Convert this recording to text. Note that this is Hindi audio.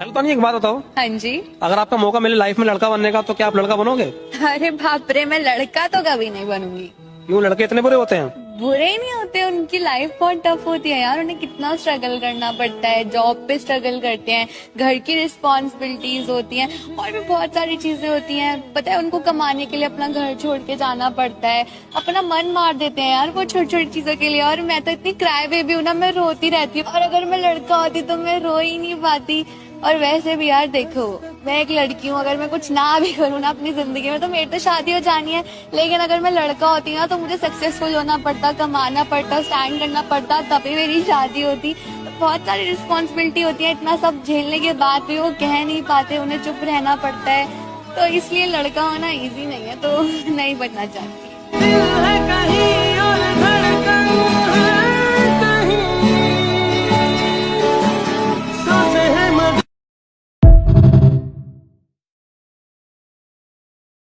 चलो तो नहीं, एक बात बताओ, हाँ जी। अगर आपका मौका मिले लाइफ में लड़का बनने का तो क्या आप लड़का बनोगे? अरे बाप रे, मैं लड़का तो कभी नहीं बनूंगी। क्यों, लड़के इतने बुरे होते हैं? बुरे ही नहीं होते, उनकी लाइफ बहुत टफ होती है यार। उन्हें कितना स्ट्रगल करना पड़ता है, जॉब पे स्ट्रगल करते हैं, घर की रिस्पॉन्सिबिलिटीज होती हैं और भी बहुत सारी चीजें होती हैं। पता है, उनको कमाने के लिए अपना घर छोड़ के जाना पड़ता है, अपना मन मार देते हैं यार वो छोटी छोटी चीजों के लिए। और मैं तो इतनी क्राई बेबी हूँ ना, मैं रोती रहती हूँ। और अगर मैं लड़का होती तो मैं रो ही नहीं पाती। और वैसे भी यार देखो, मैं एक लड़की हूँ, अगर मैं कुछ ना भी करूँ ना अपनी जिंदगी में तो मेरी तो शादी हो जानी है। लेकिन अगर मैं लड़का होती ना तो मुझे सक्सेसफुल होना पड़ता, कमाना पड़ता, स्टैंड करना पड़ता, तभी मेरी शादी होती। तो बहुत सारी रिस्पॉन्सिबिलिटी होती है, इतना सब झेलने के बाद भी वो कह नहीं पाते, उन्हें चुप रहना पड़ता है। तो इसलिए लड़का होना ईजी नहीं है, तो नहीं बनना चाहती।